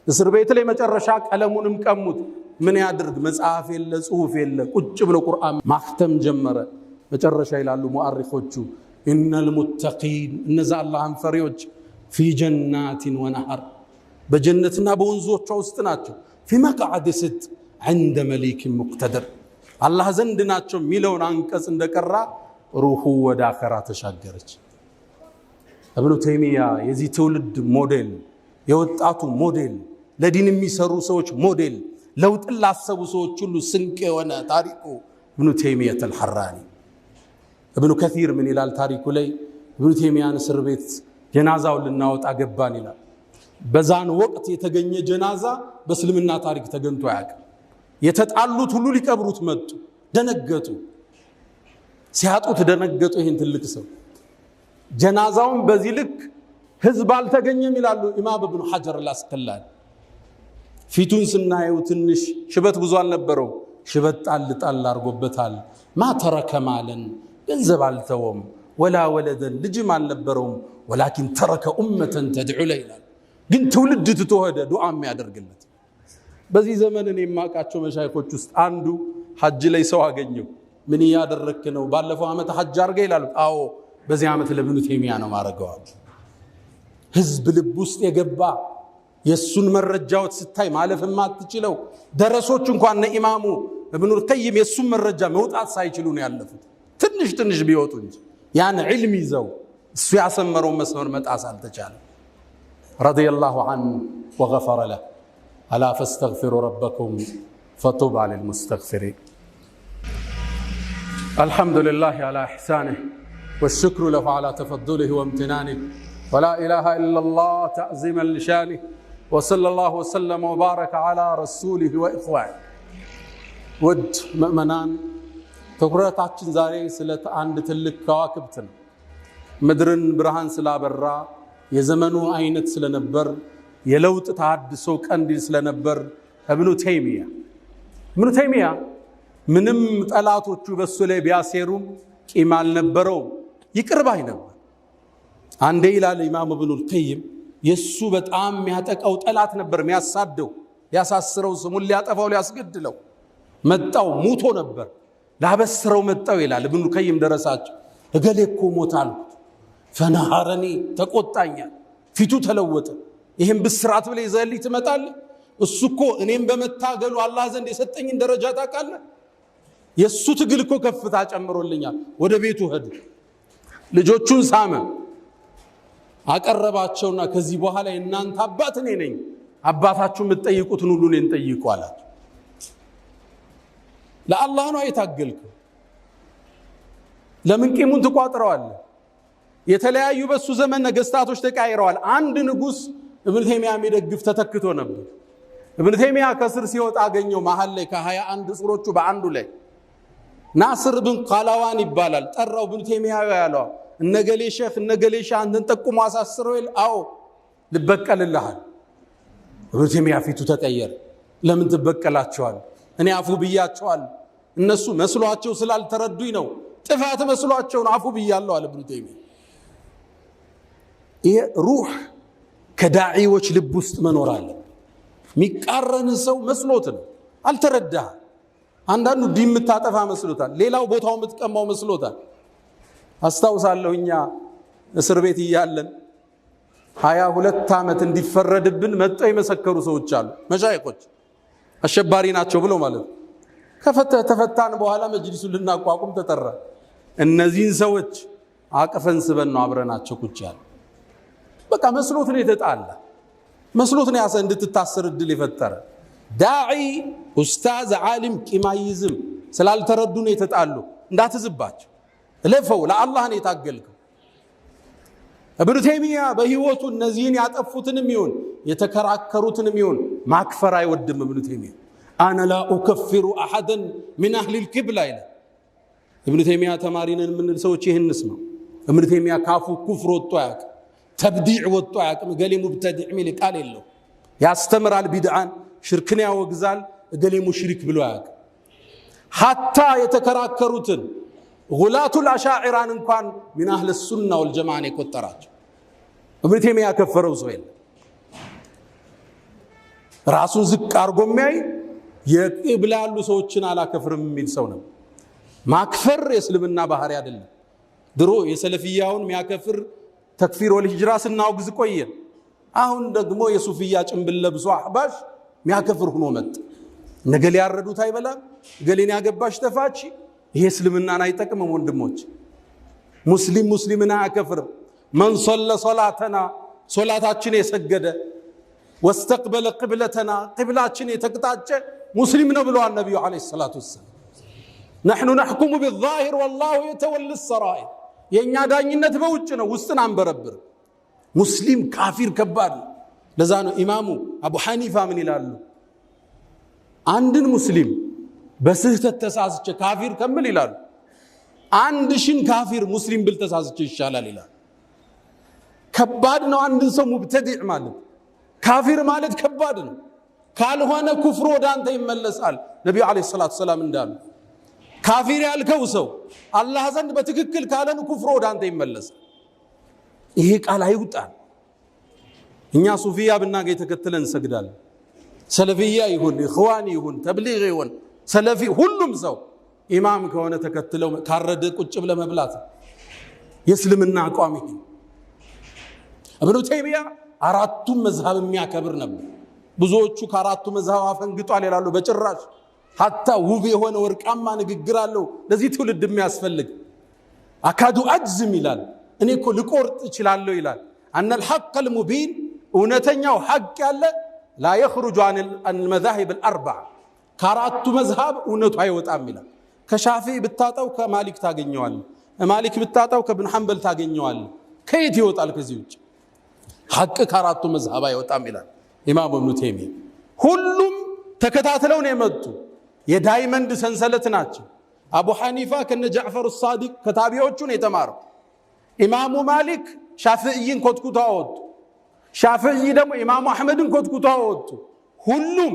[SPEAKER 1] እስር ቤት ላይ መጨረሻ ቀለሙንም ቀሙት። ምን ያድርግ? መጽሐፍ የለ ጽሁፍ የለ ቁጭ ብሎ ቁርአን ማክተም ጀመረ። መጨረሻ ይላሉ ሙአሪኾቹ ኢነል ሙተቂን እነዛ አላህን ፈሪዎች ፊ ጀናቲን ወነሐር በጀነትና በወንዞቿ ውስጥ ናቸው። ፊ መቅዓድ ሲድቅ ዐንደ መሊክ ሙቅተድር አላህ ዘንድ ናቸው የሚለውን አንቀጽ እንደቀራ ሩሑ ወደ አኸራ ተሻገረች። እብኑ ተይሚያ የዚህ ትውልድ ሞዴል፣ የወጣቱ ሞዴል፣ ለዲን የሚሰሩ ሰዎች ሞዴል፣ ለውጥን ላሰቡ ሰዎች ሁሉ ስንቅ የሆነ ታሪኩ እብኑ ተይሚያት አልሐራኒ። እብኑ ከሲር ምን ይላል ታሪኩ ላይ? እብኑ ተይሚያን እስር ቤት ጀናዛውን ልናወጣ ገባን ይላል። በዛን ወቅት የተገኘ ጀናዛ በእስልምና ታሪክ ተገኝቶ አያውቅም። የተጣሉት ሁሉ ሊቀብሩት መጡ፣ ደነገጡ። ሲያጡት ደነገጡ። ይህን ትልቅ ሰው ጀናዛውን በዚህ ልክ ህዝብ አልተገኘም ይላሉ ኢማም ኢብኑ ሐጀር አልአስቀላኒ። ፊቱን ስናየው ትንሽ ሽበት ብዙ አልነበረው፣ ሽበት ጣል ጣል አድርጎበታል። ማ ተረከ ማለን ገንዘብ አልተወም፣ ወላ ወለደን ልጅም አልነበረውም፣ ወላኪን ተረከ ኡመተን ተድዑ ለ ይላል። ግን ትውልድ ትቶ ሄደ ዱዓ የሚያደርግለት። በዚህ ዘመን እኔ የማውቃቸው መሻይኾች ውስጥ አንዱ ሐጅ ላይ ሰው አገኘው። ምን ያደረክ ነው? ባለፈው ዓመት ሐጅ አድርገህ ይላሉ። አዎ በዚህ ዓመት ለኢብኑ ተይሚያ ነው ማረጋው። ህዝብ ልብ ውስጥ የገባ የሱን መረጃዎች ስታይ ማለፍ የማትችለው ደረሶች እንኳን ኢማሙ ኢብኑ ቀይም የሱን መረጃ መውጣት ሳይችሉ ነው ያለፉት። ትንሽ ትንሽ ቢወጡ እንጂ ያን ዒልም ይዘው እሱ ያሰመረው መስመር መጣስ አልተቻለም። ረዲየላሁ ዐንሁ ወገፈረ ለህ አላ ፈስተግፊሩ ረበኩም ፈጡባ ሊልሙስተግፊሪን። አልሐምዱሊላህ ዐላ ኢሕሳኒህ والشكر له على تفضله وامتنانه ولا إله إلا الله تعظيما لشانه وصلى الله وسلم وبارك على رسوله وإخوانه. ود مؤمنان ትኩረታችን ዛሬ ስለ አንድ ትልቅ ከዋክብት ነው። ምድርን ብርሃን ስላበራ የዘመኑ አይነት ስለነበር የለውጥ ተሐድሶ ቀንዲል ስለነበር ኢብኑ ተይሚያ ምንም ጠላቶቹ በሱ ላይ ቢያሴሩም ቂም አልነበረውም፣ ይቅር ባይ ነበር። አንዴ ይላል ኢማም ኢብኑ ቀይም የሱ በጣም የሚያጠቃው ጠላት ነበር፣ የሚያሳደው ያሳስረው፣ ስሙን ሊያጠፋው ሊያስገድለው መጣው። ሙቶ ነበር ላበስረው መጣው ይላል ኢብኑ ቀይም ደረሳቸው። እገሌ እኮ ሞታል ፈነሐረኒ ተቆጣኛል፣ ፊቱ ተለወጠ። ይሄን ብስራት ብለ ይዘህልኝ ትመጣለህ? እሱ እኮ እኔም በመታገሉ አላህ ዘንድ የሰጠኝን ደረጃ ታውቃለህ? የሱ ትግል እኮ ከፍታ ጨምሮልኛል። ወደ ቤቱ ሄዱ። ልጆቹን ሳመ፣ አቀረባቸውና ከዚህ በኋላ እናንተ አባት እኔ ነኝ፣ አባታችሁ የምትጠይቁትን ሁሉ እኔን ጠይቁ አላቸው። ለአላህ ነው የታገልከው። ለምን ቂሙን ትቋጥረዋለህ? የተለያዩ በሱ ዘመን ነገስታቶች ተቃይረዋል። አንድ ንጉስ ኢብኑ ተይሚያ የሚደግፍ ተተክቶ ነበር። ኢብኑ ተይሚያ ከስር ሲወጣ አገኘው መሃል ላይ ከ21 ጽሮቹ በአንዱ ላይ ናስር ብን ቃላዋን ይባላል። ጠራው ኢብኑ ተይሚያ ያለው እነገሌ ሼኽ እነገሌ ሻህ አንተን ጠቁሞ አሳስረው ይል። አዎ ልበቀልልሃል። ኢብኑ ተይሚያ ፊቱ ተቀየረ። ለምን ትበቀላቸዋል? እኔ አፉ ብያቸዋል። እነሱ መስሏቸው ስላልተረዱኝ ነው፣ ጥፋት መስሏቸው ነው አፉ ብያለሁ አለ ኢብኑ ተይሚያ። ይሄ ሩህ ከዳዒዎች ልብ ውስጥ መኖር አለ። የሚቃረን ሰው መስሎት ነው፣ አልተረዳህ። አንዳንዱ ዲን የምታጠፋ መስሎታል፣ ሌላው ቦታው የምትቀማው መስሎታል። አስታውሳለሁ እኛ እስር ቤት እያለን 22 ዓመት እንዲፈረድብን መጥተው የመሰከሩ ሰዎች አሉ። መሻይኾች አሸባሪ ናቸው ብለው ማለት ነው። ተፈታን በኋላ መጅሊሱን ልናቋቁም ተጠራ። እነዚህን ሰዎች አቅፈን ስበን ነው አብረናቸው ቁጭ ያለ። በቃ መስሎት ነው የተጣላ፣ መስሎት ነው ያሰ እንድትታሰር እድል የፈጠረ። ዳዒ ኡስታዝ ዓሊም ቂማይዝም ስላልተረዱ ነው የተጣሉ። እንዳትዝባቸው፣ ለፈው ለአላህ ነው የታገልከው። ኢብኑ ተይሚያ በህይወቱ እነዚህን ያጠፉትንም ይሁን የተከራከሩትንም ይሁን ማክፈር አይወድም። ኢብኑ ተይሚያ አነ ላ ኡከፍሩ አሐደን ሚን አህሊል ቂብላ ይላል። ኢብኑ ተይሚያ ተማሪነን የምንል ሰዎች ይህንስ ነው። ኢብኑ ተይሚያ ካፉ ኩፍር ወጥቶ አያውቅም፣ ተብዲዕ ወጥቶ አያውቅም። እገሌ ሙብተዲዕ ሚል ቃል የለው። ያስተምራል፣ ቢድዓን ሽርክን ያወግዛል። እገሌ ሙሽሪክ ብሎ አያውቅም። ሐታ የተከራከሩትን ጉላቱል አሻዒራን እንኳን ሚን አህለ ሱና ወልጀማዓ የቆጠራቸው ኢብኑ ተይሚያ ያከፈረው ሰው የለም። ራሱን ዝቅ አርጎ የሚያይ የቂብላ ያሉ ሰዎችን አላከፍርም የሚል ሰው ነው። ማክፈር የእስልምና ባህሪ አይደለም። ድሮ የሰለፊያውን የሚያከፍር ተክፊር ወልሂጅራ ስናወግዝ ቆየን። አሁን ደግሞ የሱፊያ ጭንብል ለብሶ አህባሽ የሚያከፍር ሆኖ መጣ። ነገሌ ያረዱት አይበላም፣ ገሌን ያገባሽ ተፋች። ይሄ እስልምናን አይጠቅምም ወንድሞች። ሙስሊም ሙስሊምን አያከፍርም። መን ሶለ ሶላተና ሶላታችን የሰገደ ወስተቅበለ ቅብለተና ቅብላችን የተቅጣጨ ሙስሊም ነው ብለዋል ነቢዩ ዓለይሂ ሰላቱ ወሰላም። ነሕኑ ነሕኩሙ ቢዛሂር ወላሁ የተወሊ ሰራኢር። የእኛ ዳኝነት በውጭ ነው፣ ውስጥን አንበረብር። ሙስሊም ካፊር ከባድ ነው። ለዛ ነው ኢማሙ አቡ ሐኒፋ ምን ይላሉ? አንድን ሙስሊም በስህተት ተሳስቼ ካፊር ከምል ይላሉ 1000 ካፊር ሙስሊም ብል ተሳስቼ ይሻላል ይላል። ከባድ ነው አንድን ሰው ሙብተዲዕ ማለት። ካፊር ማለት ከባድ ነው። ካልሆነ ኩፍሩ ወደ አንተ ይመለሳል። ነቢዩ ዓለይሂ ሰላቱ ወሰላም እንዳሉ ካፊር ያልከው ሰው አላህ ዘንድ በትክክል ካለን ኩፍሩ ወደ አንተ ይመለሳል። ይሄ ቃል አይውጣል። እኛ ሱፊያ ብናገኝ ተከትለን እንሰግዳለን። ሰለፊያ ይሁን ኢኽዋኒ ይሁን ተብሊግ ይሁን ሰለፊ ሁሉም ሰው ኢማም ከሆነ ተከትለው ካረደ ቁጭ ብለ መብላት የእስልምና አቋም ይሄ። ኢብኑ ተይሚያ አራቱም መዝሃብ የሚያከብር ነበር። ብዙዎቹ ከአራቱ መዝሃብ አፈንግጧል ይላሉ። በጭራሽ ሐታ ውብ የሆነ ወርቃማ ንግግር አለው ለዚህ ትውልድ የሚያስፈልግ። አካዱ አጅዝም ይላል፣ እኔ እኮ ልቆርጥ እችላለሁ ይላል። አነል ሐቀል ሙቢን እውነተኛው ሐቅ ያለ ላ የኽሩጁ አን መዛሂብ አልአርበዓ ከአራቱ መዝሃብ እውነቱ አይወጣም ይላል። ከሻፊዒ ብታጣው ከማሊክ ታገኘዋለህ፣ ማሊክ ብታጣው ከብን ሐንበል ታገኘዋለህ። ከየት ይወጣል ከዚህ ውጭ? ሐቅ ከአራቱ መዝሃብ አይወጣም ይላል ኢማም ኢብኑ ተይሚያ። ሁሉም ተከታትለው ነው የመጡ የዳይመንድ ሰንሰለት ናቸው። አቡ ሐኒፋ ከነ ጃዕፈር ሳዲቅ ከታቢዎቹ ነው የተማረው። ኢማሙ ማሊክ ሻፊዒን ኮትኩታ ወጡ። ሻፊዒ ደግሞ ኢማሙ አሕመድን ኮትኩታ ወጡ። ሁሉም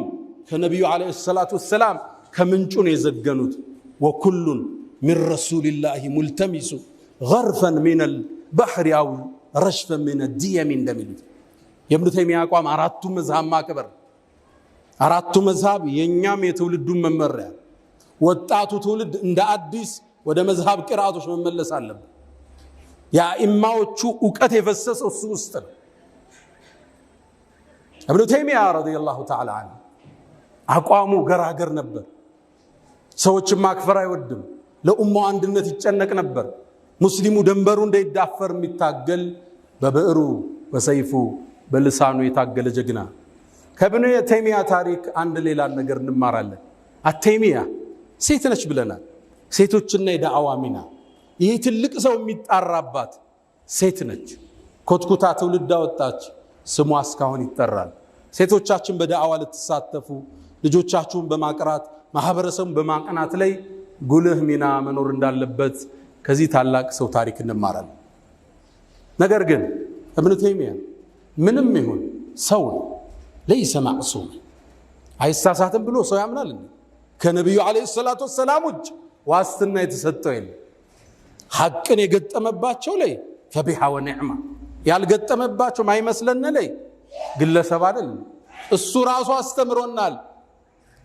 [SPEAKER 1] ከነቢዩ ዓለይሂ ሰላቱ ወሰላም ከምንጩ ነው የዘገኑት። ወኩሉን ሚን ረሱሊላሂ ሙልተሚሱ ገርፈን ሚነል ባህሪ አው ረሽፈን ሚነ ዲየሚ እንደሚሉት የኢብኑ ተይሚያ አቋም አራቱ መዝሃብ ማክበር። አራቱ መዝሃብ የኛም የትውልዱን መመሪያ። ወጣቱ ትውልድ እንደ አዲስ ወደ መዝሃብ ቅራአቶች መመለስ አለበት። የአኢማዎቹ ዕውቀት የፈሰሰው እሱ ውስጥ ነው። ኢብኑ ተይሚያ ረዲየላሁ ተዓላ ዐንሁ አቋሙ ገራገር ነበር። ሰዎችን ማክፈር አይወድም። ለኡማው አንድነት ይጨነቅ ነበር። ሙስሊሙ ደንበሩ እንዳይዳፈር የሚታገል በብዕሩ በሰይፉ በልሳኑ የታገለ ጀግና። ከኢብኑ ተይሚያ ታሪክ አንድ ሌላ ነገር እንማራለን። አተይሚያ ሴት ነች ብለናል። ሴቶችና የዳዕዋ ሚና ይህ ትልቅ ሰው የሚጣራባት ሴት ነች። ኮትኩታ ትውልድ አወጣች። ስሟ እስካሁን ይጠራል። ሴቶቻችን በዳዕዋ ልትሳተፉ ልጆቻችሁን በማቅራት ማህበረሰቡን በማቅናት ላይ ጉልህ ሚና መኖር እንዳለበት ከዚህ ታላቅ ሰው ታሪክ እንማራለን። ነገር ግን ኢብኑ ተይሚያ ምንም ይሁን ሰው ለይሰ ማዕሱም አይሳሳትም ብሎ ሰው ያምናል እንዴ? ከነቢዩ ዓለይሂ ሰላቱ ወሰላም ውጭ ዋስትና የተሰጠው የለም። ሐቅን የገጠመባቸው ላይ ፈቢሃ ወኒዕማ፣ ያልገጠመባቸው ማይመስለን ላይ ግለሰብ አይደለም እሱ ራሱ አስተምሮናል።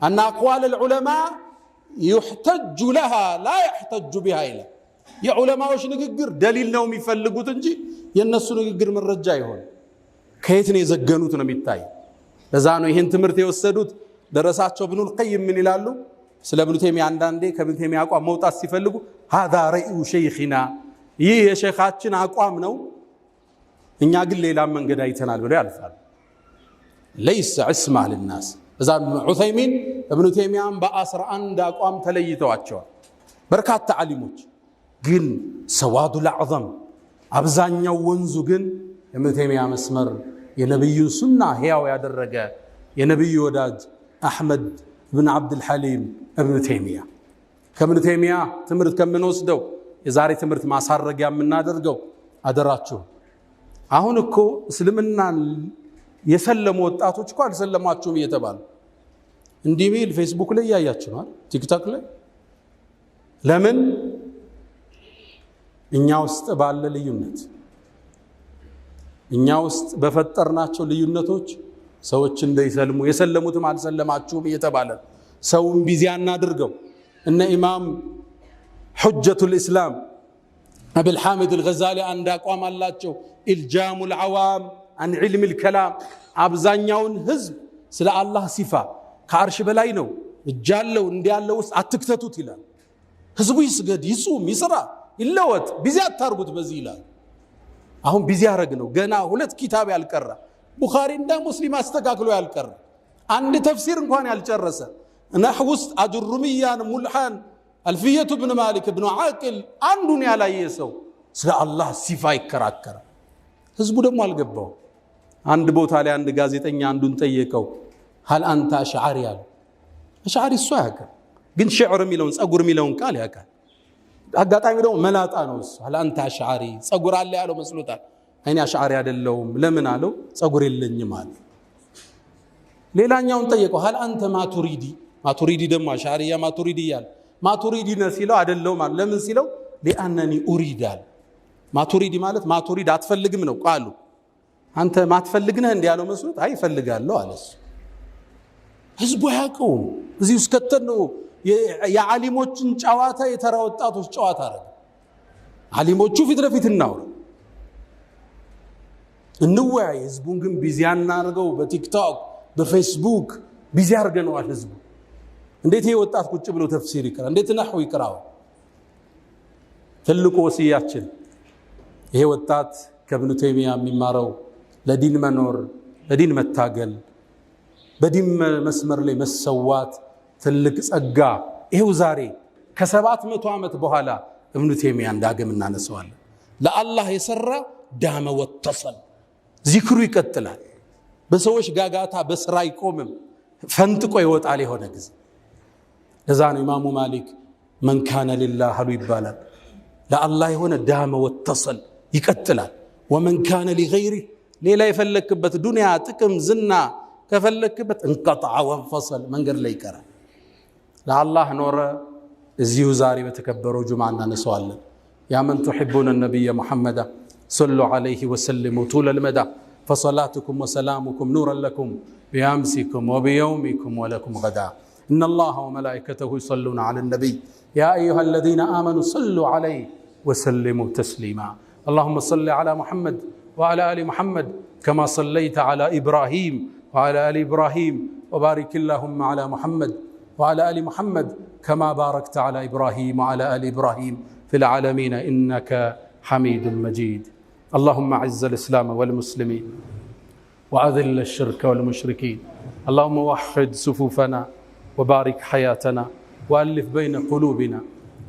[SPEAKER 1] አና አቅዋል الዑለማ يحتج لها لا يحتج بها ይላል። የዑለማዎች ንግግር ደሊል ነው የሚፈልጉት እንጂ የነሱ ንግግር መረጃ ይሆን ከየት ነው የዘገኑት ነው የሚታይ። ለዛ ነው ይሄን ትምህርት የወሰዱት ደረሳቸው ኢብኑል ቀይም ምን ይላሉ ስለ ኢብኑ ተይሚያ። አንዳንዴ ከኢብኑ ተይሚያ አቋም መውጣት ሲፈልጉ هذا رأي شيخنا ይህ የሼኻችን አቋም ነው፣ እኛ ግን ሌላ መንገድ አይተናል ብለው ያልፋሉ። ليس عصمة للناس። እዛ ዑሰይሚን ኢብኑ ተይሚያን በ11 አቋም ተለይተዋቸዋል። በርካታ ዓሊሞች ግን ሰዋዱል አዕዘም አብዛኛው ወንዙ ግን ኢብኑ ተይሚያ መስመር የነብዩን ሱና ሕያው ያደረገ የነብዩ ወዳጅ አሕመድ ብን አብዱል ሐሊም ኢብኑ ተይሚያ። ከኢብኑ ተይሚያ ትምህርት ከምንወስደው የዛሬ ትምህርት ማሳረጊያ የምናደርገው አደራችሁ አሁን እኮ እስልምናን የሰለሙ ወጣቶች እኮ አልሰለማችሁም እየተባሉ እንዲህ ሚል ፌስቡክ ላይ ያያችሁ ነው፣ ቲክቶክ ላይ። ለምን? እኛ ውስጥ ባለ ልዩነት፣ እኛ ውስጥ በፈጠርናቸው ልዩነቶች ሰዎች እንዳይሰልሙ የሰለሙትም አልሰለማችሁም እየተባለ ሰውን ቢዚ አናድርገው። እነ ኢማም ሑጀቱል ኢስላም አብል ሐሚድ አልገዛሊ አንድ አቋም አላቸው። ኢልጃሙል ዐዋም አን ዒልሚል ከላም፣ አብዛኛውን ህዝብ ስለ አላህ ሲፋ ከአርሽ በላይ ነው እጃለው እንዲያለው ውስጥ አትክተቱት ይላል። ህዝቡ ይስገድ፣ ይጹም፣ ይስራ፣ ይለወጥ፣ ቢዚ አታርጉት በዚህ ይላል። አሁን ቢዚ ያረግ ነው። ገና 2 ኪታብ ያልቀራ ቡኻሪ እንደ ሙስሊም አስተካክሎ ያልቀራ አንድ ተፍሲር እንኳን ያልጨረሰ ነህው ውስጥ አጅሩሚያን ሙልሃን አልፊየቱ ኢብኑ ማሊክ ኢብኑ ዓቂል አንዱን ያላየ ሰው ስለ አላህ ሲፋ ይከራከራል። ህዝቡ ደግሞ አልገባው። አንድ ቦታ ላይ አንድ ጋዜጠኛ አንዱን ጠየቀው፣ هل انت اشعري ያለ አሽዓሪ እሱ ያውቃል፣ ግን ሽዕር የሚለውን ጸጉር የሚለውን ቃል ያውቃል። አጋጣሚ ደግሞ መላጣ ነው እሱ። هل انت اشعري ጸጉር አለ ያለው መስሎታል። እኔ አሽዓሪ አይደለሁም። ለምን አለው? ጸጉር የለኝም አለ። ሌላኛውን ጠየቀው፣ هل انت ማቱሪዲ? ማቱሪዲ ደግሞ አሽዓሪያ ማቱሪዲ ያለ ማቱሪዲ ነው ሲለው አይደለሁም አለ። ለምን ሲለው لانني اريد አለ። ማቱሪዲ ማለት ማቱሪድ አትፈልግም ነው ቃሉ። አንተ ማትፈልግ ነህ እንዴ ያለው መስሎት አይ ፈልጋለሁ አለስ። ህዝቡ ያውቀው እዚህ ውስጥ ከተነው የዓሊሞችን ጨዋታ የተራ ወጣቶች ጨዋታ አረገ። ዓሊሞቹ ፊት ለፊት እናውራ እንወያይ፣ ህዝቡን ግን ቢዚ አናርገው። በቲክቶክ በፌስቡክ ቢዚ አርገነዋል ህዝቡ። እንዴት ይሄ ወጣት ቁጭ ብሎ ተፍሲር ይቀራ? እንዴት ነህው ይቀራው? ትልቁ ወሲያችን ይሄ ወጣት ከኢብኑ ተይሚያ የሚማረው ለዲን መኖር፣ ለዲን መታገል፣ በዲን መስመር ላይ መሰዋት ትልቅ ጸጋ። ይሄው ዛሬ ከ700 ዓመት በኋላ ኢብኑ ተይሚያ ዳግም እናነሳዋለን። ለአላህ የሰራ ዳመ ወተሰል ዚክሩ ይቀጥላል። በሰዎች ጋጋታ በስራ አይቆምም፣ ፈንጥቆ ይወጣል የሆነ ጊዜ። ለዛ ነው ኢማሙ ማሊክ መን ካነ ሊላህ አሉ ይባላል። ለአላህ የሆነ ዳመ ወተሰል ይቀጥላል። ወመን ካነ ሊገይሪህ ሌላ የፈለክበት ዱንያ ጥቅም ዝና ከፈለክበት እንቀጣ ወንፈሰል መንገድ ላይ ይቀራል። ለአላህ ኖረ እዚሁ ዛሬ በተከበረው ጁምዓ እናነሳዋለን። ያ መን ትሕቡነ ነቢየ ሙሐመዳ ሰሉ ዐለይሂ ወሰልሙ ጡለ ልመዳ ፈሰላቱኩም ወሰላሙኩም ኑረን ለኩም ቢአምሲኩም ወቢየውሚኩም ወለኩም ገዳ ኢነ አላህ ወመላኢከተሁ ይሰሉነ ዐለ ነቢይ ያ አዩሃ አለዚነ አመኑ ሰሉ ዐለይሂ ወሰልሙ ተስሊማ اللهم صل على محمد وعلى آل محمد كما صليت على إبراهيم وعلى آل إبراهيم وبارك اللهم على محمد وعلى آل محمد كما باركت على إبراهيم وعلى آل إبراهيم في العالمين إنك حميد مجيد اللهم أعز الإسلام والمسلمين وأذل الشرك والمشركين اللهم وحد صفوفنا وبارك حياتنا وألف بين قلوبنا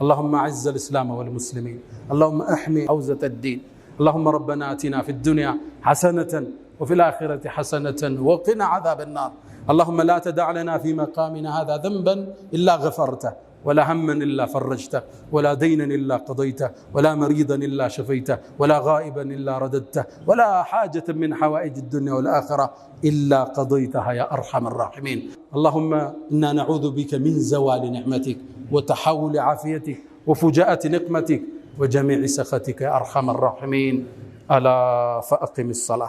[SPEAKER 1] اللهم أعز الإسلام والمسلمين اللهم احمي حوزة الدين اللهم ربنا آتنا في الدنيا حسنة وفي الآخرة حسنة وقنا عذاب النار اللهم لا تدع لنا في مقامنا هذا ذنبا إلا غفرته ولا هما إلا فرجته ولا دينا إلا قضيته ولا مريضا إلا شفيته ولا غائبا إلا رددته ولا حاجة من حوائج الدنيا والآخرة إلا قضيتها يا أرحم الراحمين اللهم إنا نعوذ بك من زوال نعمتك وتحول عافيتك وفجاءة نقمتك وجميع سخطك يا أرحم الراحمين ألا فأقم الصلاة.